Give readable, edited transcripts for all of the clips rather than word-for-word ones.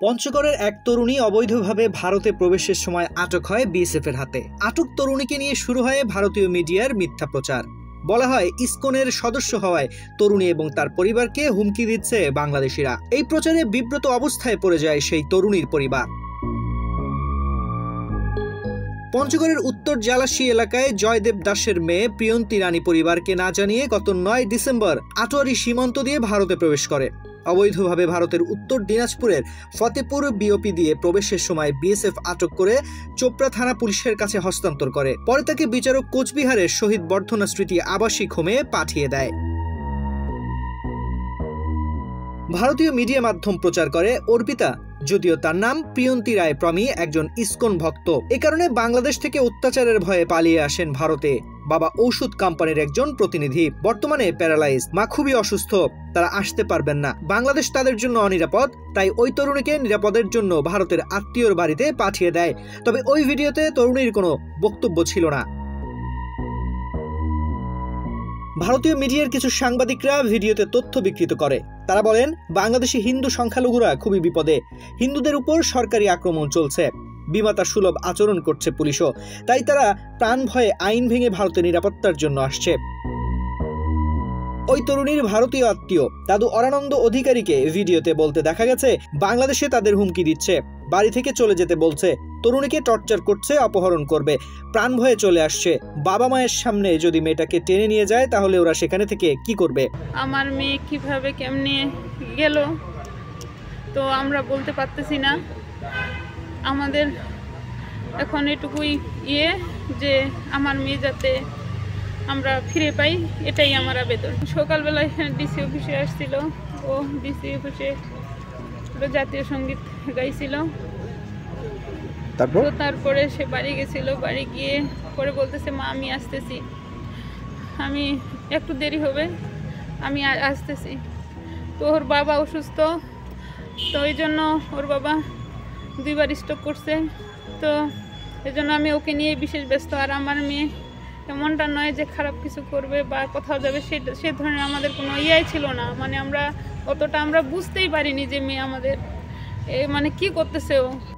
পঞ্চগড়ের এক তরুণী অবৈধভাবে ভারতে প্রবেশের সময় আটক হয় বিএসএফের হাতে। আটক তরুণীকে নিয়ে শুরু হয় ভারতীয় মিডিয়ার মিথ্যা প্রচার। বলা হয় ইসকনের সদস্য হওয়ায় তরুণী এবং তার পরিবারকে হুমকি দিচ্ছে বাংলাদেশিরা। এই প্রচারে বিব্রত অবস্থায় পড়ে যায় সেই তরুণীর পরিবার। পঞ্চগড়ের উত্তর জালাশী এলাকায় জয়দেব দাসের মেয়ে প্রিয়ন্তী রানী পরিবারকে না জানিয়ে গত ৯ ডিসেম্বর আটোয়ারি সীমান্ত দিয়ে ভারতে প্রবেশ করে। অবৈধভাবে ভারতের উত্তর দিনাজপুরের ফতেপুর বিওপি দিয়ে প্রবেশের সময় বিএসএফ আটক করে চোপড়া থানা পুলিশের কাছে হস্তান্তর করে। পরে তাকে বিচারক কোচবিহারের শহীদ বর্ধনা স্মৃতি আবাসিক হোমে পাঠিয়ে দেয়। ভারতীয় মিডিয়া মাধ্যম প্রচার করে অর্পিতা, যদিও তার নাম প্রিয়ন্তী রায় প্রমি, একজন ইসকন ভক্ত। এ কারণে বাংলাদেশ থেকে অত্যাচারের ভয়ে পালিয়ে আসেন ভারতে। বাবা ঔষধ কোম্পানির একজন প্রতিনিধি, বর্তমানে প্যারালাইজ। মা খুবই অসুস্থ, তারা আসতে পারবেন না। বাংলাদেশ তাদের জন্য অনিরাপদ, তাই ওই তরুণীকে নিরাপদের জন্য ভারতের আত্মীয়র বাড়িতে পাঠিয়ে দেয়। তবে ওই ভিডিওতে তরুণীর কোনো বক্তব্য ছিল না। ভারতীয় মিডিয়ার কিছু সাংবাদিকরা ভিডিওতে তথ্য বিকৃত করে। তারা বলেন বাংলাদেশি হিন্দু সংখ্যালঘুরা খুবই বিপদে, হিন্দুদের উপর সরকারি আক্রমণ চলছে, বিমাতা সুলভ আচরণ করছে পুলিশও, তাই তারা প্রাণ ভয়ে আইন ভেঙে ভারতের নিরাপত্তার জন্য আসছে। ওই তরুণীর ভারতীয় আত্মীয় দাদু অরানন্দ অধিকারীকে ভিডিওতে বলতে দেখা গেছে বাংলাদেশে তাদের হুমকি দিচ্ছে, বাড়ি থেকে চলে যেতে বলছে, তরুণীকে টর্চার করছে, অপহরণ করবে, প্রাণ ভয়ে চলে আসছে। বাবা মায়ের সামনে যদি মেয়েটাকে টেনে নিয়ে যায় তাহলে ওরা সেখানে থেকে কি করবে? আমার মেয়ে কিভাবে কেমনে গেল তো আমরা বলতে পারতেছি না। আমাদের এখন এটুকুই যে আমার মেয়ে যাতে আমরা ফিরে পাই, এটাই আমার আবেদন। সকালবেলায় ডিসি অফিসে আসছিল, ও ডিসি অফিসে জাতীয় সঙ্গীত গাইছিল। তারপরে সে বাড়ি গেছিল, বাড়ি গিয়ে পরে বলতেছে মা আমি আসতেছি, আমি একটু দেরি হবে, আমি আসতেছি। তো ওর বাবা অসুস্থ, তো ওই জন্য ওর বাবা 2 বার স্ট্রোক করছে, তো এই জন্য আমি ওকে নিয়ে বিশেষ ব্যস্ত। আর আমার মেয়ে এমনটা নয় যে খারাপ কিছু করবে বা কোথাও যাবে, সে ধরনের আমাদের কোনো ইয়াই ছিল না। মানে অতটা আমরা বুঝতেই পারিনি যে মেয়ে আমাদের মানে কি করতেছে।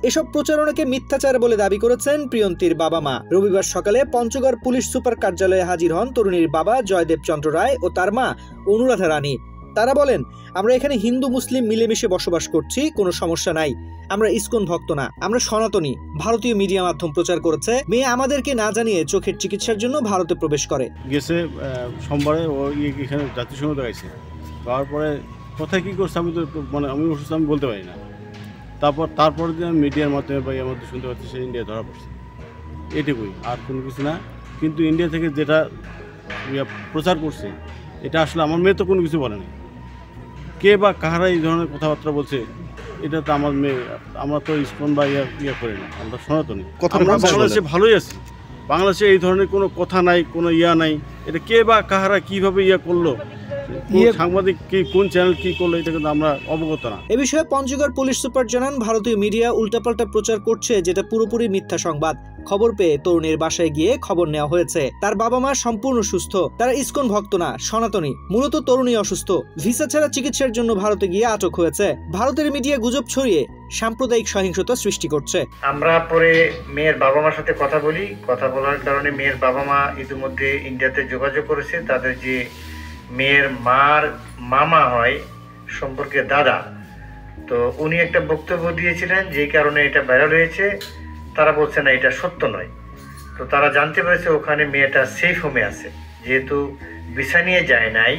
এসব প্রচারণাকে মিথ্যাচার বলে দাবি করেছেন প্রিয়ন্তীর বাবা মা। রবিবার সকালে পঞ্চগড় পুলিশ সুপার কার্যালয়ে হাজির হন তরুণীর বাবা জয়দেব চন্দ্র রায় ও তার মা অনুরাধা রানী। তারা বলেন আমরা এখানে হিন্দু মুসলিম মিলেমিশে বসবাস করছি, কোনো সমস্যা নাই, আমরা ইসকন ভক্ত না, আমরা সনাতনী। ভারতীয় মিডিয়া মাধ্যম প্রচার করেছে মেয়ে আমাদেরকে না জানিয়ে চোখের চিকিৎসার জন্য ভারতে প্রবেশ করে। গেছে সোমবারে ও এখানে জাতীয় সঙ্গীত গাইছে, তারপরে কোথায় কি করছে আমি তো মানে আমি অসুস্থ, আমি বলতে পারি না। তারপর যে মিডিয়ার মাধ্যমে বা এর মধ্যে শুনতে পাচ্ছি সে ইন্ডিয়া ধরা পড়ছে, এটুকুই, আর কোনো কিছু না। কিন্তু ইন্ডিয়া থেকে যেটা প্রচার করছে এটা আসলে আমার মেয়ে তো কোনো কিছু বলে না। কে বা কাহারা এই ধরনের কথাবার্তা বলছে, এটা তো আমার মেয়ে, আমরা তো ইসকন বা ইয়া করি না, আমরা সনাতনী। আমরা বাংলাদেশে ভালোই আছি, বাংলাদেশে এই ধরনের কোনো কথা নাই, কোনো ইয়া নাই। এটা কে বা কাহারা কিভাবে ইয়া করলো, সাংবাদিক কি কোন চ্যানেল কি করলো, এটা কিন্তু আমরা অবগত না। এ বিষয়ে পঞ্চগড় পুলিশ সুপার জানান ভারতীয় মিডিয়া উল্টাপাল্টা প্রচার করছে, যেটা পুরোপুরি মিথ্যা সংবাদ। খবর পেয়ে তরুণীর বাসায় গিয়ে খবর নেওয়া হয়েছে। তার বাবা মা সম্পূর্ণ সুস্থ, তারা ইসকন ভক্ত না, সনাতনী। মূলত তরুণী অসুস্থ, ভিসা ছাড়া চিকিৎসার জন্য ভারতে গিয়ে আটক হয়েছে। ভারতের মিডিয়া গুজব ছড়িয়ে সাম্প্রদায়িক সহিংসতা সৃষ্টি করছে। আমরা পরে মেয়ের বাবা মার সাথে কথা বলি, কথা বলার কারণে মেয়ের বাবা মা ইতিমধ্যে ইন্ডিয়াতে যোগাযোগ করেছে। তাদের যে মেয়ের মার মামা হয় সম্পর্কে দাদা, তো উনি একটা বক্তব্য দিয়েছিলেন, যে কারণে এটা ভাইরাল হয়েছে। তারা বলছে না এটা সত্য নয়। তো তারা জানতে পেরেছে ওখানে মেয়েটা সেফ হোমে আছে, যেহেতু ভিসা নিয়ে যায় নাই,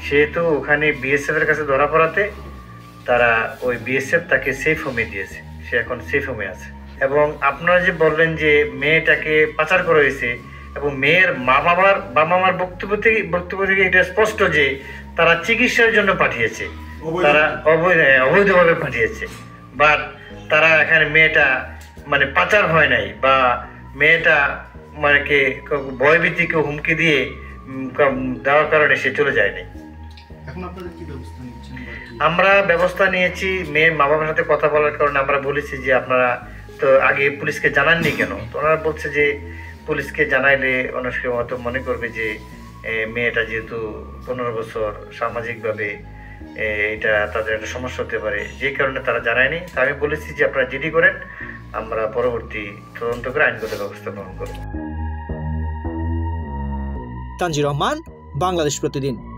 সেহেতু ওখানে বিএসএফ এর কাছে ধরা পড়াতে তারা ওই বিএসএফ তাকে সেফ হোমে দিয়েছে, সে এখন সেফ হোমে আছে। এবং আপনারা যে বললেন যে মেয়েটাকে পাচার করা হয়েছে, এবং মেয়ের বাবা মার বক্তব্য থেকে এটা স্পষ্ট যে তারা চিকিৎসার জন্য পাঠিয়েছে, তারা অবৈধভাবে পাঠিয়েছে। বাট তারা এখানে মেয়েটা মানে পাচার হয় নাই, বা মেয়েটা মানে ভয়ভীতি কেউ হুমকি দিয়ে দেওয়ার কারণে সে চলে যায় নাই। আমরা ব্যবস্থা নিয়েছি, মেয়ের মা বাবার সাথে কথা বলার কারণে আমরা বলেছি যে আপনারা তো আগে পুলিশকে জানাননি কেন। তো ওনারা বলছে যে পুলিশকে জানাইলে অনেক সময় মনে করবে যে মেয়েটা যেহেতু 15 বছর সামাজিকভাবে এটা তাদের একটা সমস্যা হতে পারে, যে কারণে তারা জানায়নি। তা আমি বলেছি যে আপনারা জিডি করেন, আমরা পরবর্তী তদন্ত করে আইনগত ব্যবস্থা গ্রহণ করব। তানজির রহমান, বাংলাদেশ প্রতিদিন।